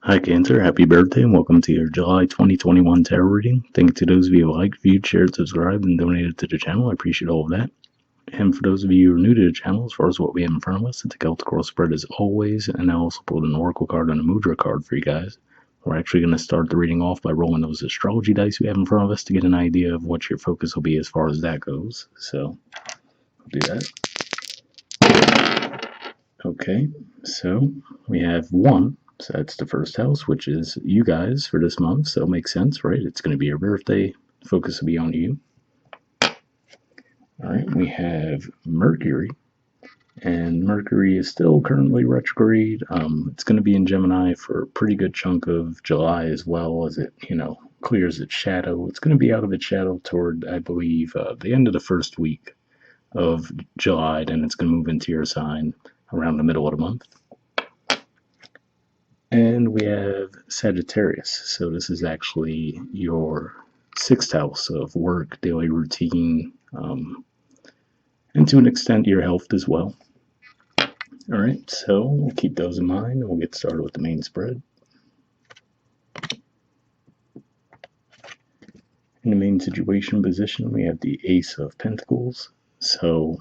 Hi Cancer, happy birthday and welcome to your July 2021 tarot reading. Thank you to those of you who liked, viewed, shared, subscribed, and donated to the channel. I appreciate all of that. And for those of you who are new to the channel, as far as what we have in front of us, it's a Celtic Coral spread as always, and I also pulled an Oracle card and a Mudra card for you guys. We're actually going to start the reading off by rolling those astrology dice we have in front of us to get an idea of what your focus will be as far as that goes. So, I'll do that. Okay, so we have 1. So that's the first house, which is you guys for this month. So it makes sense, right? It's going to be your birthday. Focus will be on you. All right, we have Mercury. And Mercury is still currently retrograde. It's going to be in Gemini for a pretty good chunk of July as well as it, clears its shadow. It's going to be out of its shadow toward, I believe, the end of the first week of July. Then it's going to move into your sign around the middle of the month. And we have Sagittarius. So this is actually your 6th house of work, daily routine, and to an extent your health as well. All right, so we'll keep those in mind and we'll get started with the main spread. In the main situation position, we have the Ace of Pentacles. So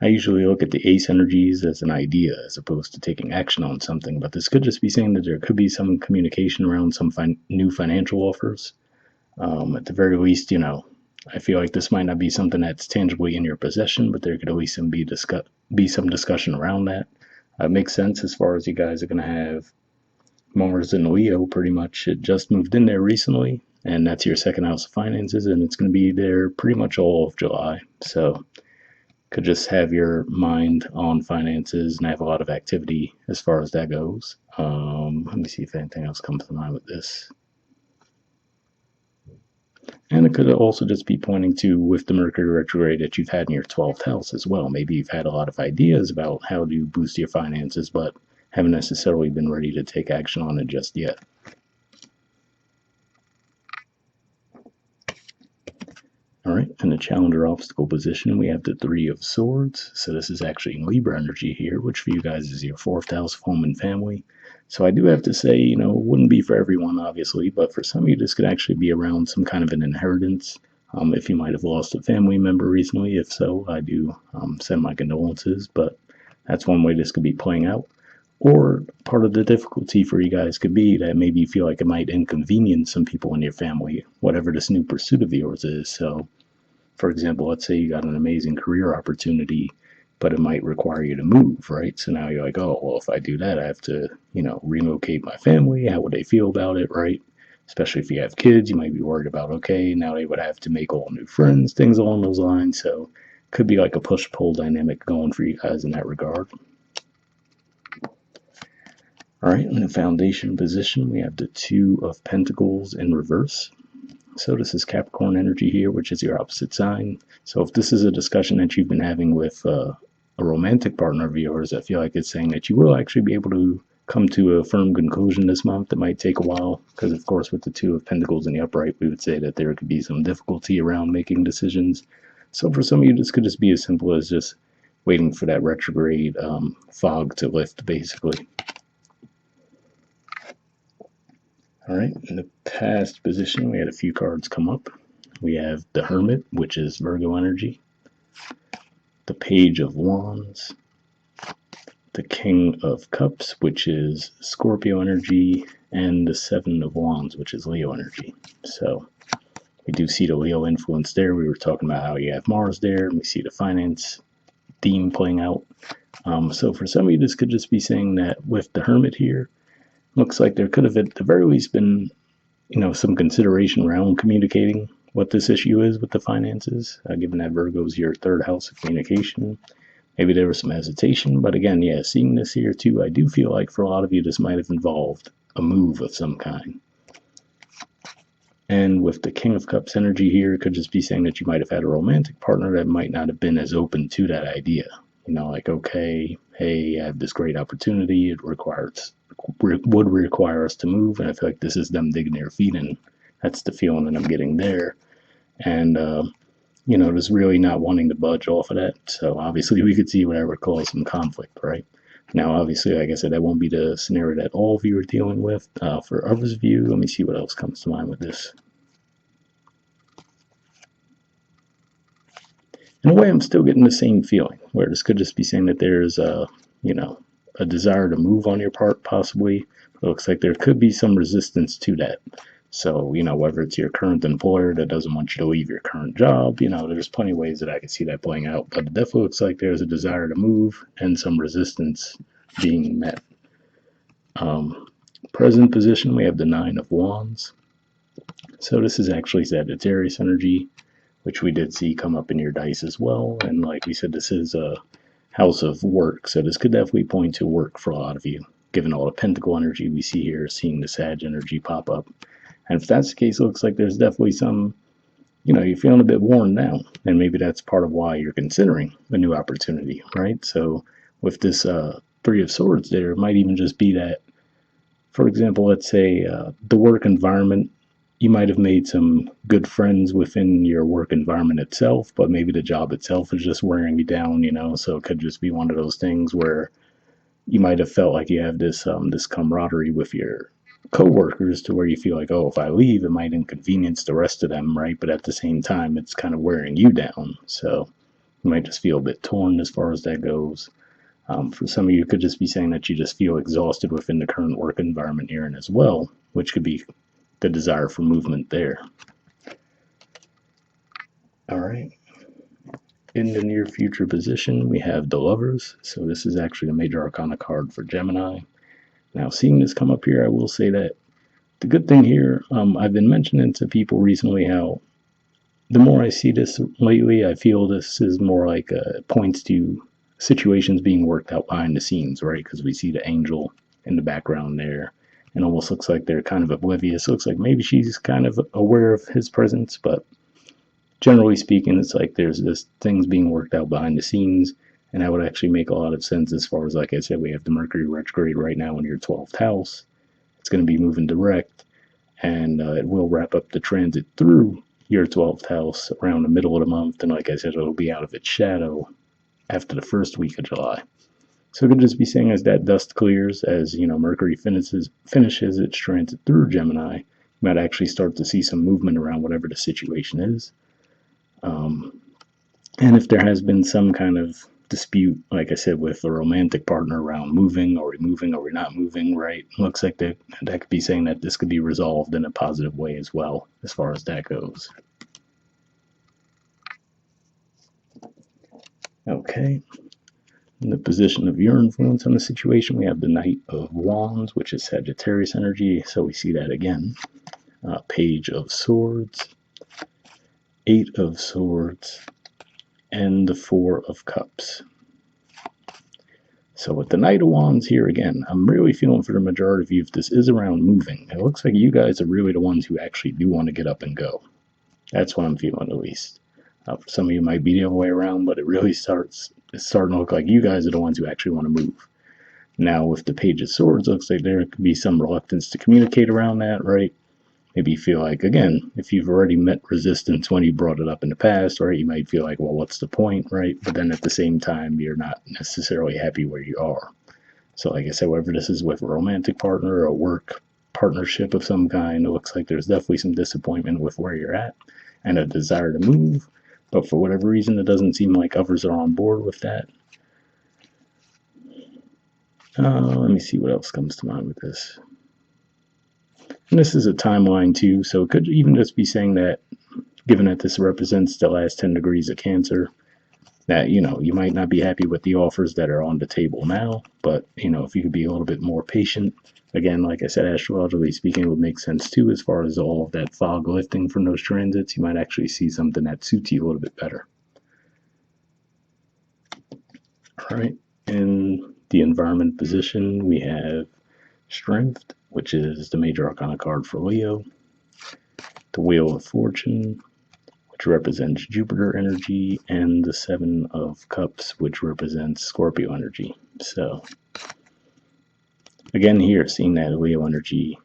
I usually look at the ace energies as an idea as opposed to taking action on something, but this could just be saying that there could be some communication around some new financial offers. At the very least, I feel like this might not be something that's tangibly in your possession, but there could at least be some discussion around that. It makes sense as far as you guys are going to have Mars in Leo pretty much. It just moved in there recently, and that's your 2nd house of finances, and it's going to be there pretty much all of July. So could just have your mind on finances and have a lot of activity as far as that goes. Let me see if anything else comes to mind with this. And it could also just be pointing to, with the Mercury retrograde that you've had in your 12th house as well. Maybe you've had a lot of ideas about how to boost your finances, but haven't necessarily been ready to take action on it just yet. All right, in the challenger obstacle position, we have the 3 of Swords. So this is actually Libra energy here, which for you guys is your 4th house of home and family. So I do have to say, it wouldn't be for everyone, obviously, but for some of you, this could actually be around some kind of an inheritance. If you might have lost a family member recently, if so, I do send my condolences, but that's one way this could be playing out. Or part of the difficulty for you guys could be that maybe you feel like it might inconvenience some people in your family, whatever this new pursuit of yours is. So, for example, let's say you got an amazing career opportunity, but it might require you to move, right? So now you're like, oh, well, if I do that, I have to, relocate my family. How would they feel about it, right? Especially if you have kids, you might be worried about, okay, now they would have to make all new friends, things along those lines. So could be like a push-pull dynamic going for you guys in that regard. All right, in the foundation position, we have the 2 of Pentacles in reverse. So this is Capricorn energy here, which is your opposite sign. So if this is a discussion that you've been having with a romantic partner of yours, I feel like it's saying that you will actually be able to come to a firm conclusion this month. It might take a while because, of course, with the 2 of Pentacles in the upright, we would say that there could be some difficulty around making decisions. So for some of you, this could just be as simple as just waiting for that retrograde fog to lift, basically. All right, in the past position, we had a few cards come up. We have the Hermit, which is Virgo energy, the Page of Wands, the King of Cups, which is Scorpio energy, and the 7 of Wands, which is Leo energy. So we do see the Leo influence there. We were talking about how you have Mars there, and we see the finance theme playing out. So for some of you, this could just be saying that with the Hermit here, looks like there could have at the very least been, some consideration around communicating what this issue is with the finances, given that Virgo is your 3rd house of communication. Maybe there was some hesitation, but again, yeah, seeing this here too, I do feel like for a lot of you, this might have involved a move of some kind. And with the King of Cups energy here, it could just be saying that you might have had a romantic partner that might not have been as open to that idea. Like, okay, hey, I have this great opportunity. It would require us to move, and I feel like this is them digging their feet in. That's the feeling that I'm getting there. And, just really not wanting to budge off of that. So obviously we could see what I would call some conflict, right? Now, obviously, like I said, that won't be the scenario that all of you are dealing with. For others of you, let me see what else comes to mind with this. In a way, I'm still getting the same feeling, where this could just be saying that there's a desire to move on your part, possibly. It looks like there could be some resistance to that. So, whether it's your current employer that doesn't want you to leave your current job, there's plenty of ways that I can see that playing out. But it definitely looks like there's a desire to move and some resistance being met. Um, Present position, we have the Nine of Wands. So this is actually Sagittarius energy, which we did see come up in your dice as well. And like we said, this is a house of work. So this could definitely point to work for a lot of you, given all the pentacle energy we see here, seeing the Sag energy pop up. And if that's the case, it looks like there's definitely some, you're feeling a bit worn down. And maybe that's part of why you're considering a new opportunity, right? So with this Three of Swords there, it might even just be that, for example, let's say the work environment, you might have made some good friends within your work environment itself, but maybe the job itself is just wearing you down, so it could just be one of those things where you might have felt like you have this camaraderie with your coworkers to where you feel like, oh, if I leave, it might inconvenience the rest of them, right? But at the same time, it's kind of wearing you down. So you might just feel a bit torn as far as that goes. For some of you, it could just be saying that you just feel exhausted within the current work environment you're in as well, which could be the desire for movement there. All right. In the near future position, we have the Lovers. So this is actually a major arcana card for Gemini. Now, seeing this come up here, I will say that the good thing here, I've been mentioning to people recently how the more I see this lately, I feel this is more like points to situations being worked out behind the scenes, right? Because we see the angel in the background there, and almost looks like they're kind of oblivious. Looks like maybe she's kind of aware of his presence, but generally speaking, it's like there's this things being worked out behind the scenes, and that would actually make a lot of sense as far as, like I said, we have the Mercury retrograde right now in your 12th house. It's going to be moving direct, and it will wrap up the transit through your 12th house around the middle of the month. And like I said, it'll be out of its shadow after the first week of July. So it could just be saying as that dust clears, as Mercury finishes its transit through Gemini, you might actually start to see some movement around whatever the situation is. And if there has been some kind of dispute, like I said, with a romantic partner around moving, or we're not moving, right? Looks like that could be saying that this could be resolved in a positive way as well, as far as that goes. Okay. In the position of your influence on the situation, we have the Knight of Wands, which is Sagittarius energy. So we see that again. Page of Swords, Eight of Swords, and the Four of Cups. So with the Knight of Wands here again, I'm really feeling for the majority of you, if this is around moving, it looks like you guys are really the ones who actually do want to get up and go. That's what I'm feeling, at least. For some of you, might be the other way around, but it's starting to look like you guys are the ones who actually want to move. Now, with the Page of Swords, looks like there could be some reluctance to communicate around that, right? Maybe you feel like, again, if you've already met resistance when you brought it up in the past, right, you might feel like, well, what's the point, right? But then at the same time, you're not necessarily happy where you are. So like I said, whether this is with a romantic partner or a work partnership of some kind, it looks like there's definitely some disappointment with where you're at and a desire to move. But for whatever reason, it doesn't seem like others are on board with that. Let me see what else comes to mind with this. And this is a timeline too, so it could even just be saying that, given that this represents the last 10 degrees of Cancer, that, you might not be happy with the offers that are on the table now, but, if you could be a little bit more patient, again, like I said, astrologically speaking, it would make sense too, as far as all of that fog lifting from those transits, you might actually see something that suits you a little bit better. All right, in the environment position, we have Strength, which is the major arcana card for Leo, the Wheel of Fortune, which represents Jupiter energy, and the Seven of Cups, which represents Scorpio energy. So, again, here, seeing that Leo energy,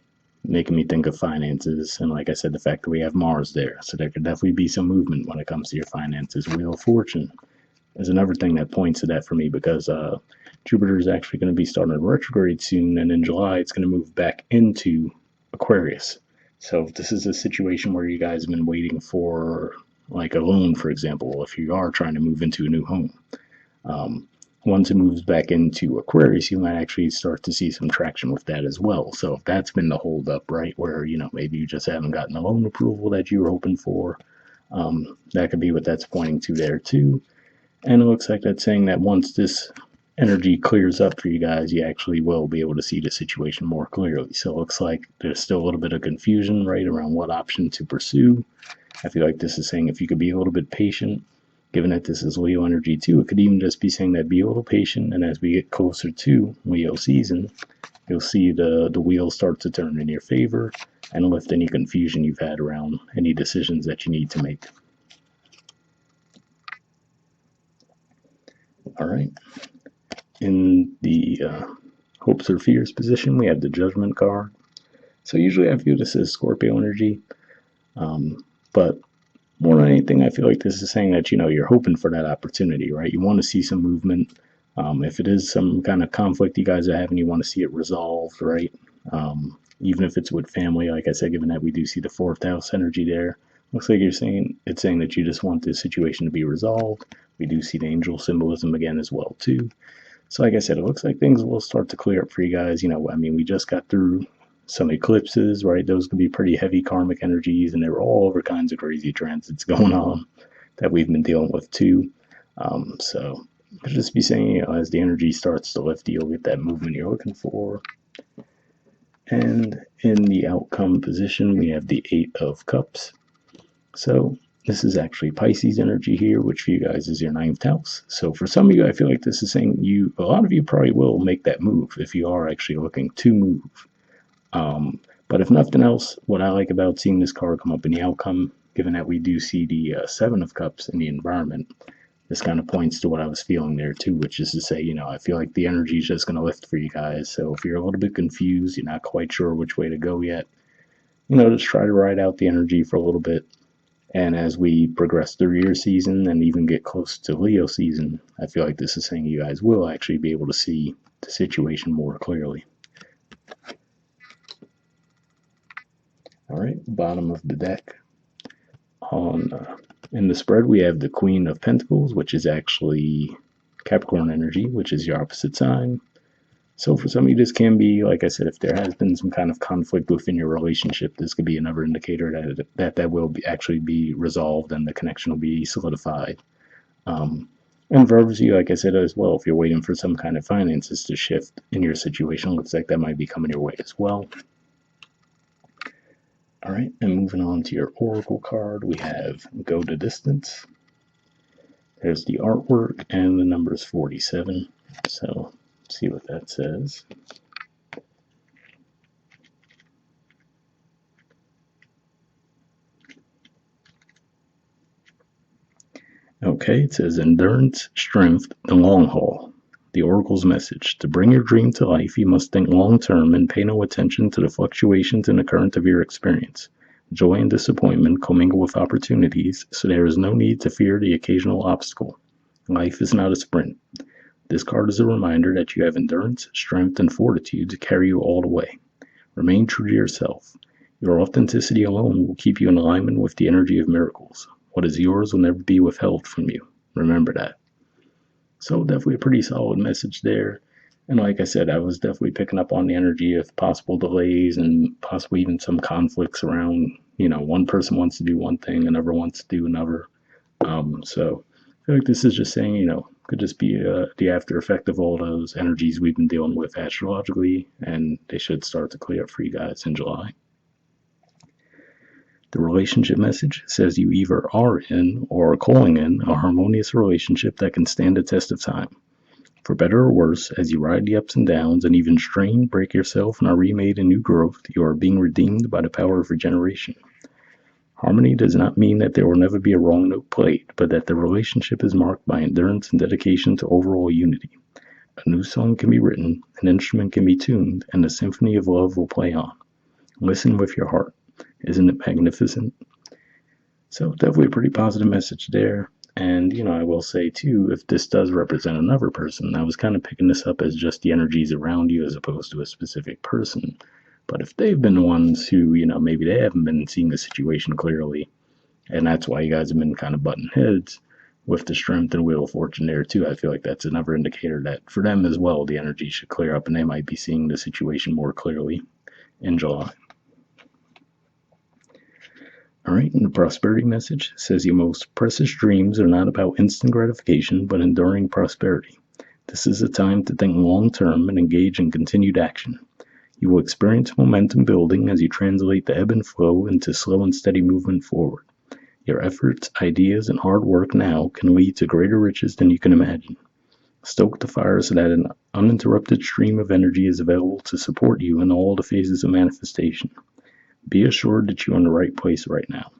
making me think of finances, and like I said, the fact that we have Mars there, so there could definitely be some movement when it comes to your finances. Wheel of Fortune, is another thing that points to that for me because Jupiter is actually going to be starting retrograde soon, and in July it's going to move back into Aquarius. So if this is a situation where you guys have been waiting for like a loan, for example, if you are trying to move into a new home, um, once it moves back into Aquarius, you might actually start to see some traction with that as well. So if that's been the holdup, right, where maybe you just haven't gotten the loan approval that you were hoping for, that could be what that's pointing to there too. And it looks like that's saying that once this energy clears up for you guys, you actually will be able to see the situation more clearly. So it looks like there's still a little bit of confusion, right, around what option to pursue. I feel like this is saying if you could be a little bit patient, given that this is Leo energy too, it could even just be saying that be a little patient, and as we get closer to Leo season, you'll see the wheels start to turn in your favor and lift any confusion you've had around any decisions that you need to make. All right. In the hopes or fears position, we have the Judgment card. So usually I feel this is Scorpio energy, but more than anything, I feel like this is saying that you're hoping for that opportunity, right? You want to see some movement. If it is some kind of conflict you guys are having, you want to see it resolved, right? Even if it's with family, like I said, given that we do see the fourth house energy there, looks like it's saying that you just want this situation to be resolved. We do see the angel symbolism again as well too. So like I said, it looks like things will start to clear up for you guys. We just got through some eclipses, right? Those could be pretty heavy karmic energies, and there were all over kinds of crazy transits going on that we've been dealing with too. So I could just be saying, as the energy starts to lift, you'll get that movement you're looking for. And in the outcome position, we have the Eight of Cups. So this is actually Pisces energy here, which for you guys is your ninth house. So for some of you, I feel like this is saying a lot of you probably will make that move if you are actually looking to move. But if nothing else, what I like about seeing this card come up in the outcome, given that we do see the Seven of Cups in the environment, this kind of points to what I was feeling there too, which is to say, I feel like the energy is just going to lift for you guys. So if you're a little bit confused, you're not quite sure which way to go yet, just try to ride out the energy for a little bit. And as we progress through your season and even get close to Leo season, I feel like this is saying you guys will actually be able to see the situation more clearly. All right, bottom of the deck. In the spread, we have the Queen of Pentacles, which is actually Capricorn energy, which is your opposite sign. So for some of you, this can be, like I said, if there has been some kind of conflict within your relationship, this could be another indicator that will actually be resolved and the connection will be solidified. And for others of you, like I said as well, if you're waiting for some kind of finances to shift in your situation, looks like that might be coming your way as well. All right, and moving on to your Oracle card, we have Go the Distance. There's the artwork, and the number is 47. So, see what that says. Okay, it says endurance, strength, the long haul. The Oracle's message. To bring your dream to life, you must think long term and pay no attention to the fluctuations in the current of your experience. Joy and disappointment commingle with opportunities, so there is no need to fear the occasional obstacle. Life is not a sprint. This card is a reminder that you have endurance, strength, and fortitude to carry you all the way. Remain true to yourself. Your authenticity alone will keep you in alignment with the energy of miracles. What is yours will never be withheld from you. Remember that. So definitely a pretty solid message there. And like I said, I was definitely picking up on the energy of possible delays and possibly even some conflicts around, one person wants to do one thing, another wants to do another. So I feel like this is just saying, could just be the after effect of all those energies we've been dealing with astrologically, and they should start to clear up for you guys in July. The relationship message says you either are in or are calling in a harmonious relationship that can stand the test of time. For better or worse, as you ride the ups and downs and even strain, break yourself, and are remade in new growth, you are being redeemed by the power of regeneration. Harmony does not mean that there will never be a wrong note played, but that the relationship is marked by endurance and dedication to overall unity. A new song can be written, an instrument can be tuned, and the symphony of love will play on. Listen with your heart. Isn't it magnificent? So definitely a pretty positive message there. And, I will say too, if this does represent another person, I was kind of picking this up as just the energies around you as opposed to a specific person. But if they've been the ones who, maybe they haven't been seeing the situation clearly, and that's why you guys have been kind of butting heads with the strength and wheel of fortune there too. I feel like that's another indicator that for them as well, the energy should clear up and they might be seeing the situation more clearly in July. All right, and the prosperity message says your most precious dreams are not about instant gratification, but enduring prosperity. This is a time to think long term and engage in continued action. You will experience momentum building as you translate the ebb and flow into slow and steady movement forward. Your efforts, ideas, and hard work now can lead to greater riches than you can imagine. Stoke the fire so that an uninterrupted stream of energy is available to support you in all the phases of manifestation. Be assured that you're in the right place right now.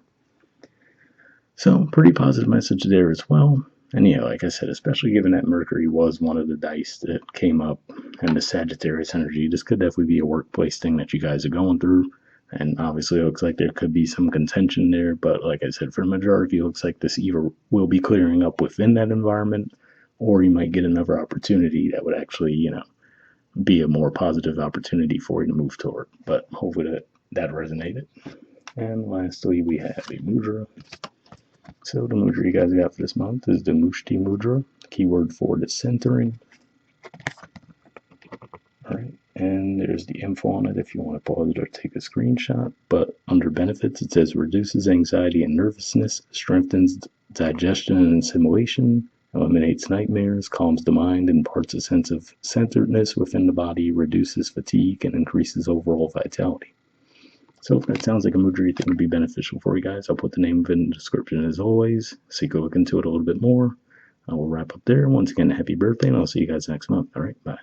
So, pretty positive message there as well. And yeah, like I said, especially given that Mercury was one of the dice that came up and the Sagittarius energy, this could definitely be a workplace thing that you guys are going through. And obviously, it looks like there could be some contention there. But like I said, for the majority, it looks like this either will be clearing up within that environment, or you might get another opportunity that would actually, be a more positive opportunity for you to move toward. But hopefully that resonated. And lastly, we have a Mudra. So the Mudra you guys got for this month is the Mushti Mudra. Keyword for the centering. Alright, and there's the info on it if you want to pause it or take a screenshot. But under benefits, it says reduces anxiety and nervousness, strengthens digestion and assimilation, eliminates nightmares, calms the mind, imparts a sense of centeredness within the body, reduces fatigue, and increases overall vitality. So if that sounds like a Mudra you think would be beneficial for you guys, I'll put the name of it in the description as always, so you can look into it a little bit more. I will wrap up there. Once again, happy birthday, and I'll see you guys next month. All right, bye.